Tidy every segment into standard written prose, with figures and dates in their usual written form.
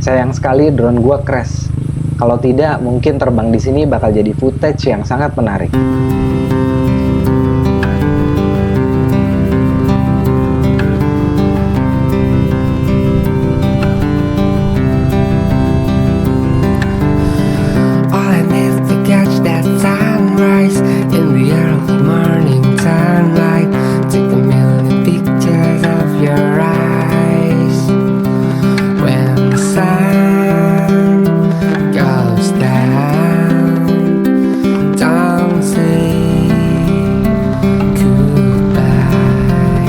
Sayang sekali drone gua crash. Kalau tidak, mungkin terbang di sini bakal jadi footage yang sangat menarik. All I need to catch that sunrise in the early morning sunlight. Take a million pictures of your eyes when the sun goes down. Don't say goodbye.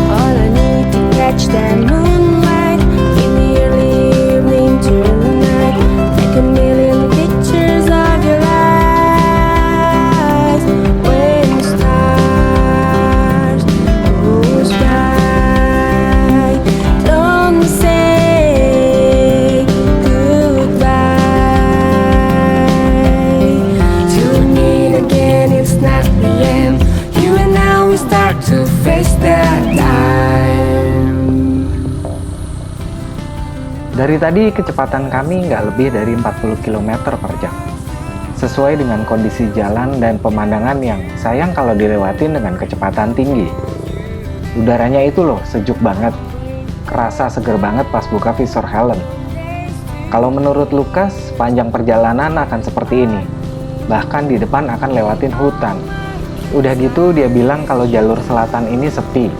All I need to catch that moonlight in the early evening to the night. Take a million pictures of your eyes when the stars goes by. Don't say goodbye. Till we meet again, it's not the end. You and I, we start to face that time. Dari tadi kecepatan kami nggak lebih dari 40 km per jam. Sesuai dengan kondisi jalan dan pemandangan yang sayang kalau dilewatin dengan kecepatan tinggi. Udaranya itu loh sejuk banget. Kerasa seger banget pas buka visor helm. Kalau menurut Lukas, panjang perjalanan akan seperti ini. Bahkan di depan akan lewatin hutan. Udah gitu dia bilang kalau jalur selatan ini sepi.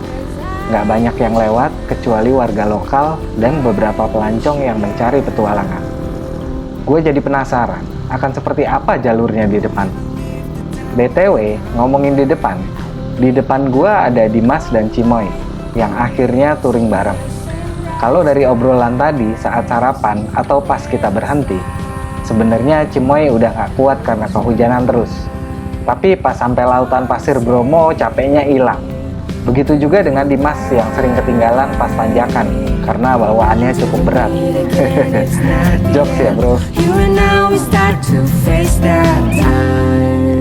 Nggak banyak yang lewat kecuali warga lokal dan beberapa pelancong yang mencari petualangan. Gue jadi penasaran akan seperti apa jalurnya di depan. BTW, ngomongin di depan gue ada Dimas dan Cimoy yang akhirnya touring bareng. Kalau dari obrolan tadi saat sarapan atau pas kita berhenti, sebenarnya Cimoy udah nggak kuat karena kehujanan terus. Tapi pas sampai lautan pasir Bromo, capeknya hilang. Begitu juga dengan Dimas yang sering ketinggalan pas tanjakan karena bawaannya cukup berat. Jokes ya bro. You and I, we start to face that time.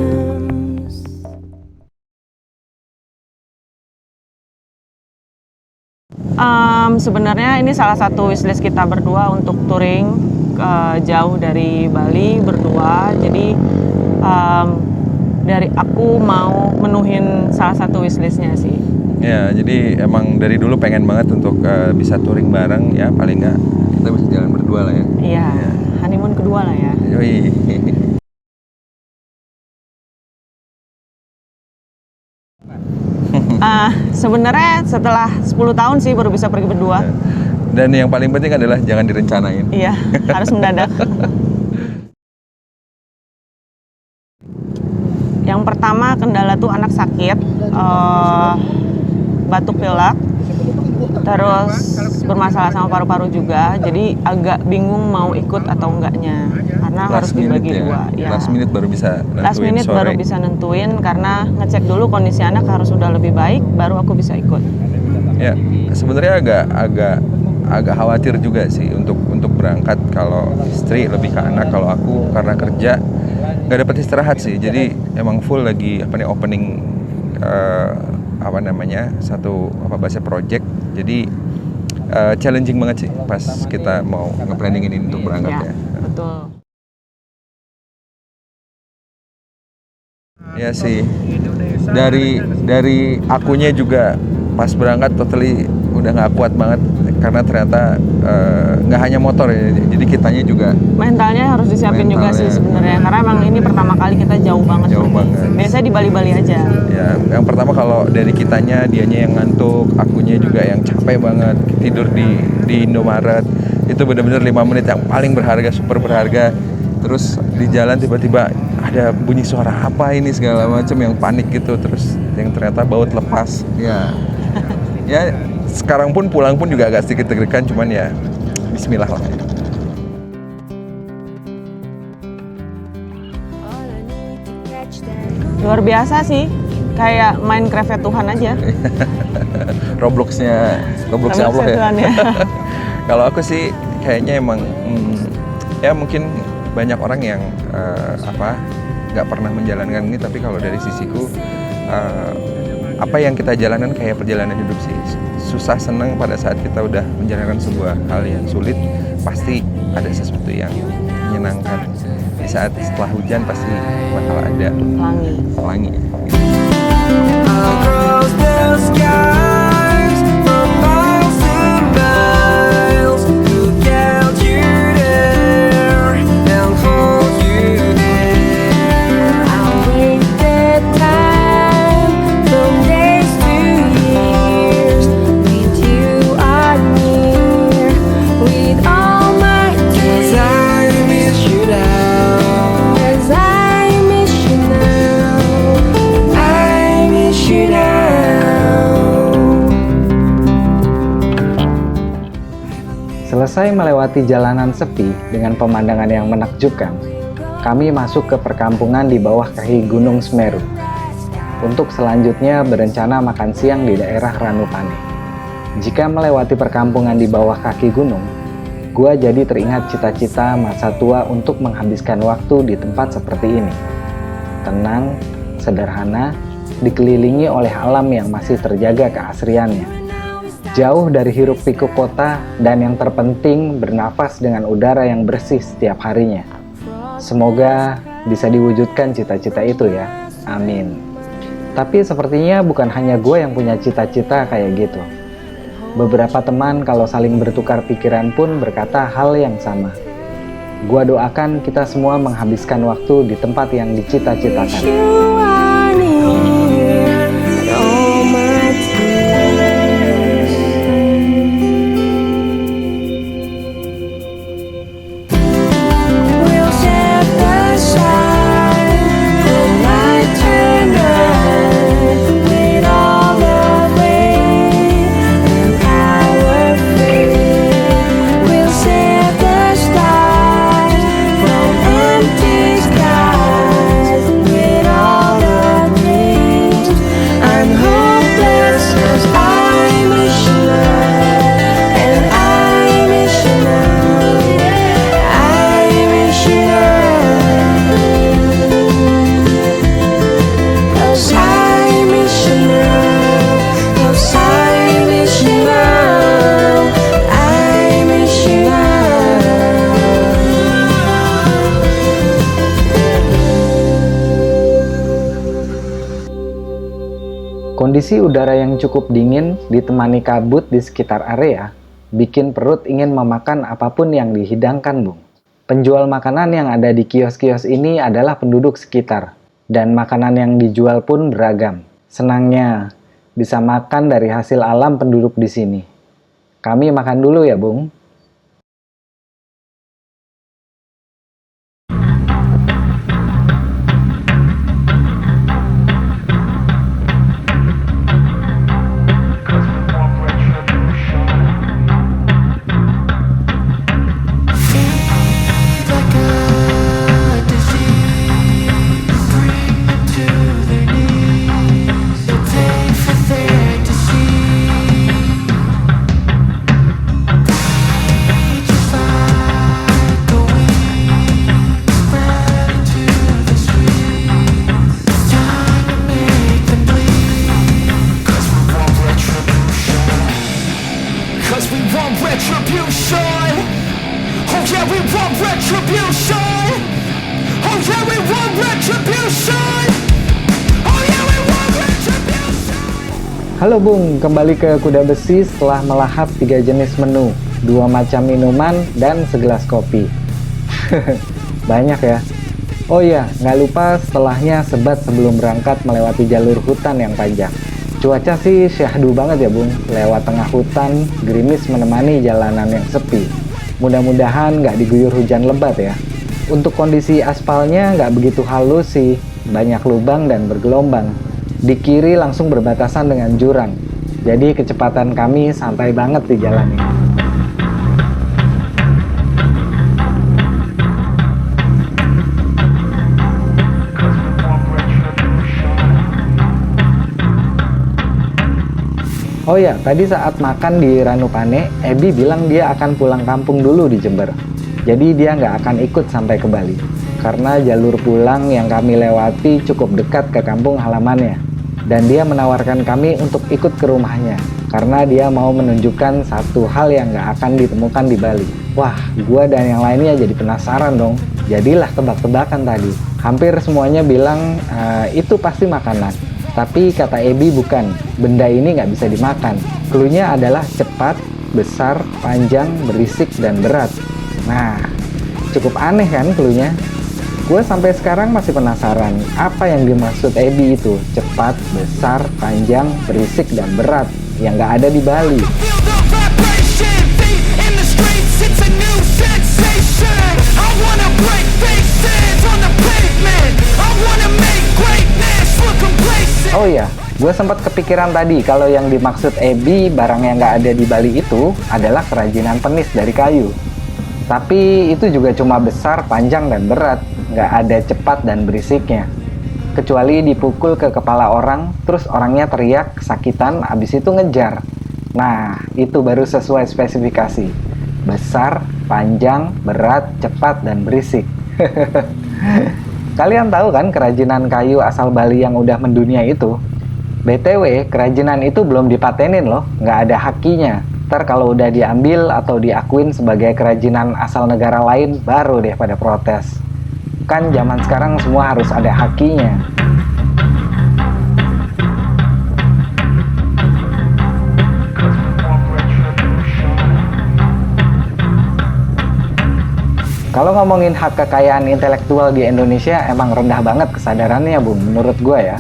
Sebenarnya ini salah satu wishlist kita berdua untuk touring jauh dari Bali berdua. Jadi dari aku mau menuhin salah satu wishlistnya sih. Ya, jadi emang dari dulu pengen banget untuk bisa touring bareng ya, paling nggak kita bisa jalan berdua lah ya. Iya, honeymoon kedua lah ya. Yoi. Sebenarnya setelah 10 tahun sih baru bisa pergi berdua. Dan yang paling penting adalah jangan direncanain. Iya, harus mendadak. Yang pertama kendala tuh anak sakit, batuk pilek, terus bermasalah sama paru-paru juga. Jadi agak bingung mau ikut atau enggaknya, karena harus dibagi dua. Ya. Last minute baru bisa nentuin Last minute sore. baru bisa nentuin karena ngecek dulu kondisi anak harus sudah lebih baik, baru aku bisa ikut. Ya, sebenarnya agak khawatir juga sih untuk berangkat kalau istri lebih ke anak, kalau aku karena kerja nggak dapat istirahat sih. Jadi emang full lagi opening bahasa project. Jadi challenging banget sih pas kita mau nge-planning ini untuk berangkat Ya, ya. betul. Ya sih. Dari akunya juga pas berangkat totally udah nggak kuat banget karena ternyata nggak hanya motor ya, jadi kitanya juga Mentalnya harus disiapin juga sih Mentalnya. sebenarnya, karena emang ini pertama kali kita jauh banget. Jauh banget. Biasanya di Bali-Bali aja. ya. Yang pertama kalau dari kitanya, dianya yang ngantuk, akunya juga yang capek banget, tidur di Indomaret itu benar-benar 5 menit yang paling berharga, super berharga. Terus di jalan tiba-tiba ada bunyi suara apa ini segala macam yang panik gitu, terus yang ternyata baut lepas ya. Ya sekarang pun pulang pun juga agak sedikit deg-degan, cuman ya bismillah lah. Luar biasa sih, kayak Minecraft Tuhan aja. Robloxnya Allah ya. Tuhan ya. Kalau aku sih kayaknya emang ya mungkin banyak orang yang nggak pernah menjalankan ini, tapi kalau dari sisiku apa yang kita jalankan kayak perjalanan hidup sih. Susah senang pada saat kita udah menjalankan sebuah hal yang sulit, pasti ada sesuatu yang menyenangkan. Di saat setelah hujan pasti bakal ada pelangi. Across the skies, from miles and miles, look out you there and hold you there. I'll wait that time from days to years. With you are near, with all my Cause tears. I miss you now. Cause I miss you now. I miss you now. Selesai melewati jalanan sepi dengan pemandangan yang menakjubkan, kami masuk ke perkampungan di bawah kaki Gunung Semeru. Untuk selanjutnya berencana makan siang di daerah Ranupane. Jika melewati perkampungan di bawah kaki gunung, gua jadi teringat cita-cita masa tua untuk menghabiskan waktu di tempat seperti ini. Tenang, sederhana, dikelilingi oleh alam yang masih terjaga keasriannya. Jauh dari hiruk pikuk kota dan yang terpenting bernafas dengan udara yang bersih setiap harinya. Semoga bisa diwujudkan cita-cita itu ya. Amin. Tapi sepertinya bukan hanya gue yang punya cita-cita kayak gitu. Beberapa teman kalau saling bertukar pikiran pun berkata hal yang sama. Gua doakan kita semua menghabiskan waktu di tempat yang dicita-citakan. You are near, with all my tears. We'll set the shine from night to night with all the faith and power free. We'll set the stars from empty skies with all the dreams. I'm hopeless 'cause I miss you now, and I miss you now. I miss you now. 'Cause I miss you now. 'Cause I miss you now. I miss you now. Kondisi udara yang cukup dingin ditemani kabut di sekitar area bikin perut ingin memakan apapun yang dihidangkan, Bung. Penjual makanan yang ada di kios-kios ini adalah penduduk sekitar, dan makanan yang dijual pun beragam. Senangnya, bisa makan dari hasil alam penduduk di sini. Kami makan dulu ya, Bung. Cause we want retribution. Oh yeah, we want retribution. Oh yeah, we want retribution. Oh yeah, we want retribution. Halo Bung, kembali ke Kuda Besi setelah melahap 3 jenis menu, 2 macam minuman, dan segelas kopi. Banyak ya. Oh iya, nggak lupa setelahnya sebat sebelum berangkat melewati jalur hutan yang panjang. Cuaca sih syahdu banget ya Bung, lewat tengah hutan, gerimis menemani jalanan yang sepi. Mudah-mudahan nggak diguyur hujan lebat ya. Untuk kondisi aspalnya nggak begitu halus sih, banyak lubang dan bergelombang. Di kiri langsung berbatasan dengan jurang, jadi kecepatan kami santai banget di jalan ini. Oh ya, tadi saat makan di Ranupane, Ebi bilang dia akan pulang kampung dulu di Jember. Jadi dia nggak akan ikut sampai ke Bali. Karena jalur pulang yang kami lewati cukup dekat ke kampung halamannya. Dan dia menawarkan kami untuk ikut ke rumahnya karena dia mau menunjukkan satu hal yang gak akan ditemukan di Bali. Wah, gua dan yang lainnya jadi penasaran dong. Jadilah tebak-tebakan tadi. Hampir semuanya bilang itu pasti makanan. Tapi kata Ebi bukan, benda ini nggak bisa dimakan. Cluenya adalah cepat, besar, panjang, berisik, dan berat. Nah, cukup aneh kan cluenya? Gue sampai sekarang masih penasaran apa yang dimaksud Ebi itu. Cepat, besar, panjang, berisik, dan berat yang nggak ada di Bali. Oh iya, gue sempat kepikiran tadi kalau yang dimaksud Ebi barang yang nggak ada di Bali itu adalah kerajinan penis dari kayu. Tapi itu juga cuma besar, panjang, dan berat, nggak ada cepat dan berisiknya. Kecuali dipukul ke kepala orang, terus orangnya teriak, kesakitan, abis itu ngejar. Nah, itu baru sesuai spesifikasi. Besar, panjang, berat, cepat, dan berisik. Kalian tahu kan kerajinan kayu asal Bali yang udah mendunia itu? BTW, kerajinan itu belum dipatenin loh, nggak ada hakinya. Ntar kalau udah diambil atau diakuin sebagai kerajinan asal negara lain, baru deh pada protes. Kan zaman sekarang semua harus ada hakinya. Kalau ngomongin hak kekayaan intelektual di Indonesia emang rendah banget kesadarannya, Bung, menurut gue ya.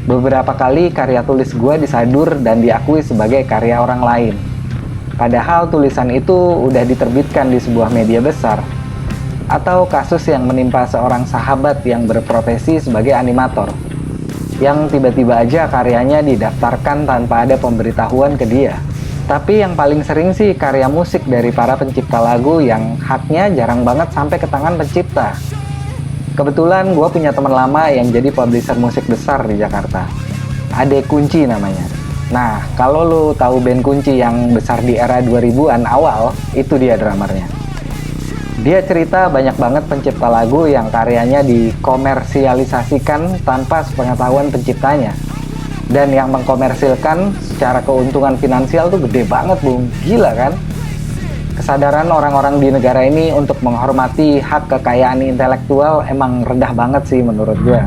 Beberapa kali karya tulis gue disadur dan diakui sebagai karya orang lain. Padahal tulisan itu udah diterbitkan di sebuah media besar. Atau kasus yang menimpa seorang sahabat yang berprofesi sebagai animator, yang tiba-tiba aja karyanya didaftarkan tanpa ada pemberitahuan ke dia. Tapi yang paling sering sih karya musik dari para pencipta lagu yang haknya jarang banget sampai ke tangan pencipta. Kebetulan gue punya teman lama yang jadi publisher musik besar di Jakarta. Ade Kunci namanya. Nah, kalau lo tahu band Kunci yang besar di era 2000-an awal, itu dia drummernya. Dia cerita banyak banget pencipta lagu yang karyanya dikomersialisasikan tanpa sepengetahuan penciptanya. Dan yang mengkomersilkan secara keuntungan finansial tuh gede banget, Bung. Gila kan? Kesadaran orang-orang di negara ini untuk menghormati hak kekayaan intelektual emang rendah banget sih menurut gue.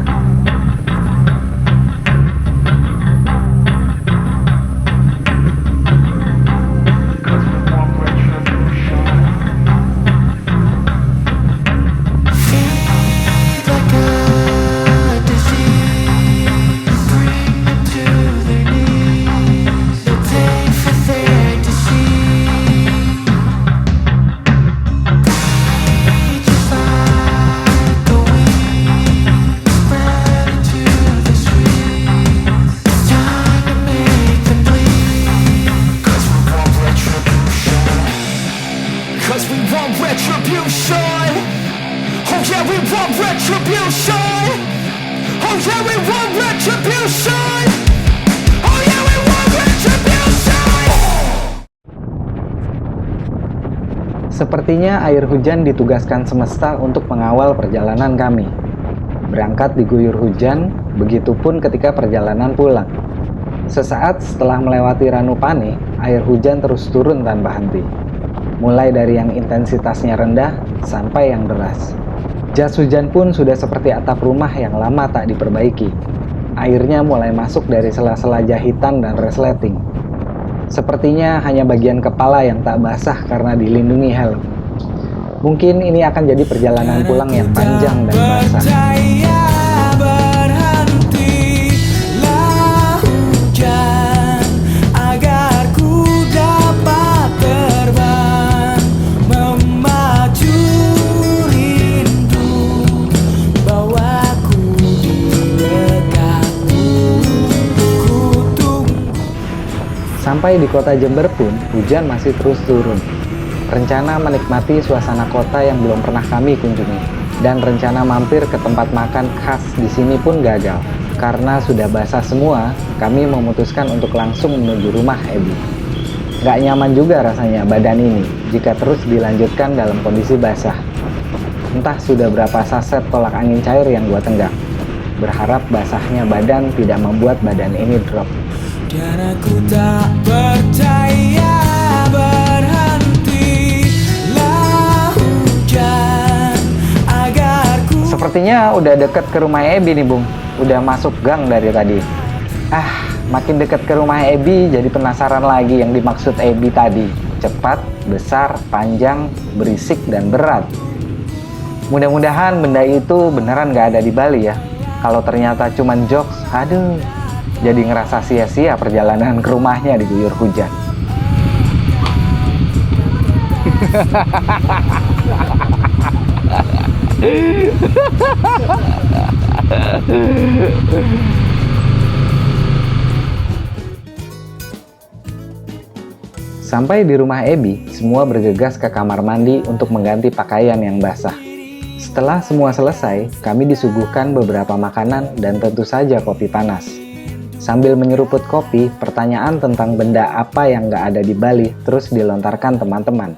Sepertinya air hujan ditugaskan semesta untuk mengawal perjalanan kami. Berangkat diguyur hujan, begitupun ketika perjalanan pulang. Sesaat setelah melewati Ranupane, air hujan terus turun tanpa henti. Mulai dari yang intensitasnya rendah sampai yang deras. Jas hujan pun sudah seperti atap rumah yang lama tak diperbaiki. Airnya mulai masuk dari sela-sela jahitan dan resleting. Sepertinya hanya bagian kepala yang tak basah karena dilindungi helm. Mungkin ini akan jadi perjalanan pulang yang panjang dan basah. Sampai di kota Jember pun, hujan masih terus turun. Rencana menikmati suasana kota yang belum pernah kami kunjungi. Dan rencana mampir ke tempat makan khas di sini pun gagal. Karena sudah basah semua, kami memutuskan untuk langsung menuju rumah Ebi. Gak nyaman juga rasanya badan ini, jika terus dilanjutkan dalam kondisi basah. Entah sudah berapa saset tolak angin cair yang gua tenggak. berharap basahnya badan tidak membuat badan ini drop. Dan aku tak percaya berhentilah hujan agar ku. Sepertinya udah deket ke rumah Ebi nih Bung. Udah masuk gang dari tadi. Makin deket ke rumah Ebi jadi penasaran lagi yang dimaksud Ebi tadi. Cepat, besar, panjang, berisik, dan berat. Mudah-mudahan benda itu beneran gak ada di Bali ya. Kalau ternyata cuman jokes, aduh, jadi ngerasa sia-sia perjalanan ke rumahnya diguyur hujan. Sampai di rumah Ebi, semua bergegas ke kamar mandi untuk mengganti pakaian yang basah. Setelah semua selesai, kami disuguhkan beberapa makanan dan tentu saja kopi panas. Sambil menyeruput kopi, pertanyaan tentang benda apa yang nggak ada di Bali terus dilontarkan teman-teman.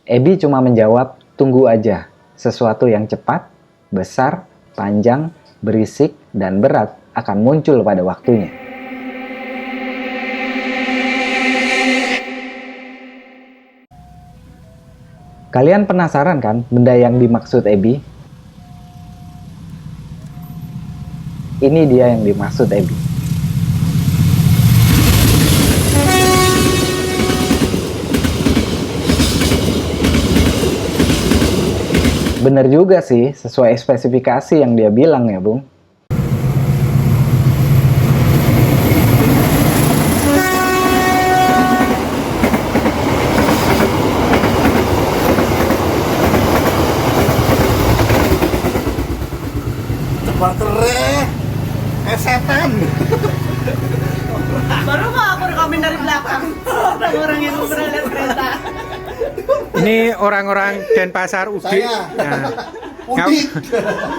Ebi cuma menjawab, tunggu aja. Sesuatu yang cepat, besar, panjang, berisik, dan berat akan muncul pada waktunya. Kalian penasaran kan benda yang dimaksud Ebi? Ini dia yang dimaksud Ebi. Bener juga sih, sesuai spesifikasi yang dia bilang ya, Bung. Baterai setan. Baru mau aku rekamin dari belakang. Orang yang pernah lihat kereta. Ini orang-orang Denpasar Udik. Saya. Nah, Udik.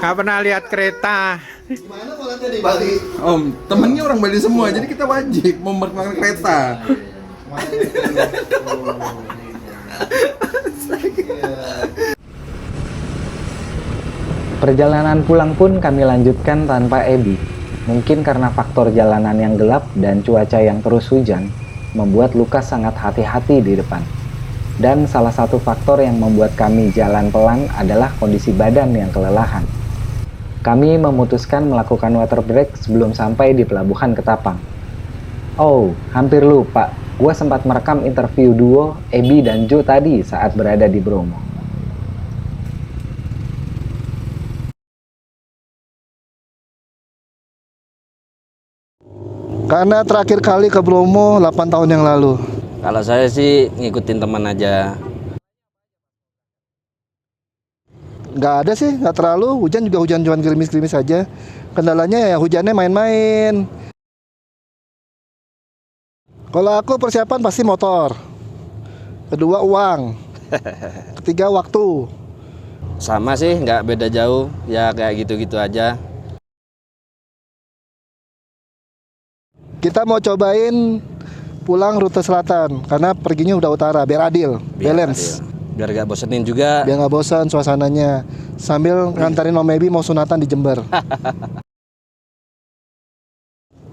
nggak pernah lihat kereta. Gimana kalau lihatnya di Bali? Om, temennya orang Bali semua, jadi kita wajib memperkenalkan kereta. Perjalanan pulang pun kami lanjutkan tanpa Ebi. Mungkin karena faktor jalanan yang gelap dan cuaca yang terus hujan, membuat Lukas sangat hati-hati di depan. Dan salah satu faktor yang membuat kami jalan pelan adalah kondisi badan yang kelelahan. Kami memutuskan melakukan water break sebelum sampai di Pelabuhan Ketapang. Oh, hampir lupa. Gua sempat merekam interview duo Ebi dan Jo tadi saat berada di Bromo. Karena terakhir kali ke Bromo 8 tahun yang lalu. Kalau saya sih ngikutin teman aja. Nggak ada sih, nggak terlalu. Hujan juga hujan-hujan gerimis-gerimis saja. Kendalanya ya hujannya main-main. Kalau aku persiapan pasti motor. Kedua uang. Ketiga waktu. Sama sih, nggak beda jauh. Ya kayak gitu-gitu aja. Kita mau cobain pulang rute selatan karena perginya udah utara biar adil, balance. Biar gak bosenin juga. Biar nggak bosan suasananya. Sambil nganterin Om Ebi mau sunatan di Jember.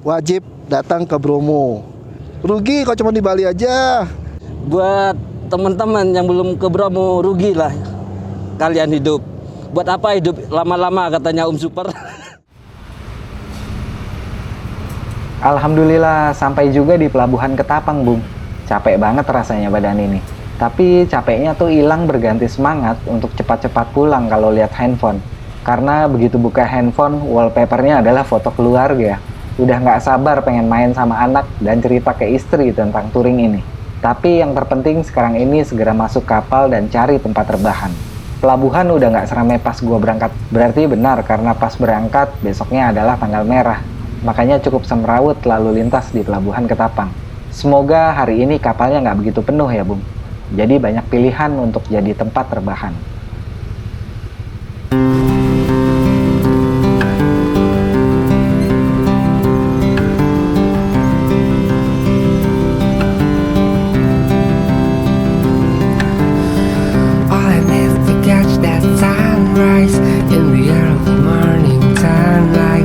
Wajib datang ke Bromo. Rugi kalau cuma di Bali aja. Buat teman-teman yang belum ke Bromo, rugi lah kalian hidup. Buat apa hidup lama-lama katanya Om Super. Alhamdulillah sampai juga di Pelabuhan Ketapang, Bung. Capek banget rasanya badan ini. Tapi capeknya tuh hilang berganti semangat untuk cepat-cepat pulang kalau lihat handphone. Karena begitu buka handphone, wallpapernya adalah foto keluarga. Udah nggak sabar pengen main sama anak dan cerita ke istri tentang touring ini. Tapi yang terpenting sekarang ini segera masuk kapal dan cari tempat rebahan. Pelabuhan udah nggak seramai pas gua berangkat. Berarti benar karena pas berangkat besoknya adalah tanggal merah. Makanya cukup semrawut lalu lintas di Pelabuhan Ketapang. Semoga hari ini kapalnya nggak begitu penuh ya, Bung. Jadi banyak pilihan untuk jadi tempat rebahan. All I need to catch that sunrise in the early morning sunlight.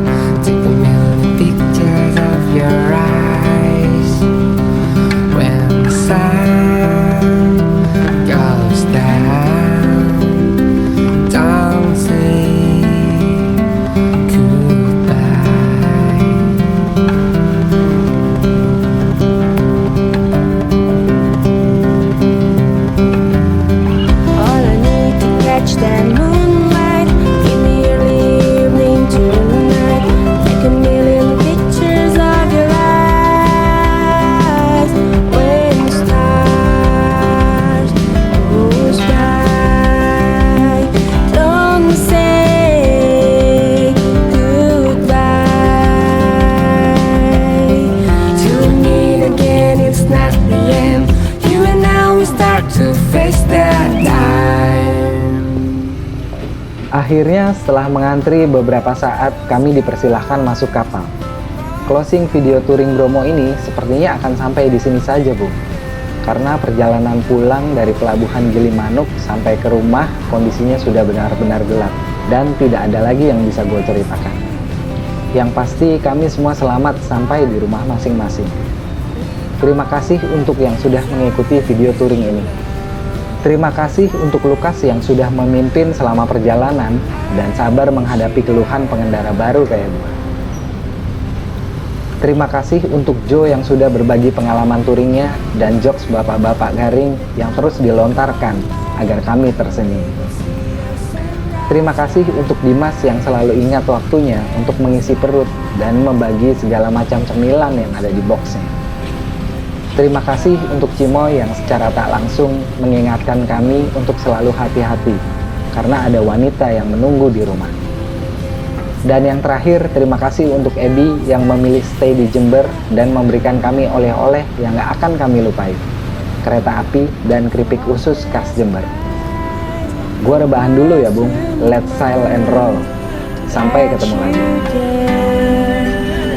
Akhirnya setelah mengantri beberapa saat, kami dipersilahkan masuk kapal. Closing video touring Bromo ini sepertinya akan sampai di sini saja, Bung. Karena perjalanan pulang dari pelabuhan Gilimanuk sampai ke rumah kondisinya sudah benar-benar gelap dan tidak ada lagi yang bisa gue ceritakan. Yang pasti kami semua selamat sampai di rumah masing-masing. Terima kasih untuk yang sudah mengikuti video touring ini. Terima kasih untuk Lukas yang sudah memimpin selama perjalanan dan sabar menghadapi keluhan pengendara baru kayak gue. Terima kasih untuk Joe yang sudah berbagi pengalaman touringnya dan jokes bapak-bapak garing yang terus dilontarkan agar kami tersenyum. Terima kasih untuk Dimas yang selalu ingat waktunya untuk mengisi perut dan membagi segala macam cemilan yang ada di boxnya. Terima kasih untuk Cimoy yang secara tak langsung mengingatkan kami untuk selalu hati-hati karena ada wanita yang menunggu di rumah. Dan yang terakhir, terima kasih untuk Edi yang memilih stay di Jember dan memberikan kami oleh-oleh yang gak akan kami lupai. Kereta api dan keripik usus khas Jember. Gua rebahan dulu ya, Bung. Let's sail and roll. Sampai ketemu lagi.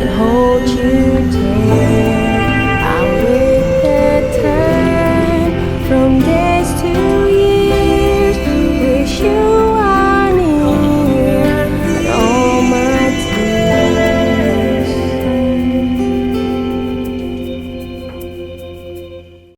And hold you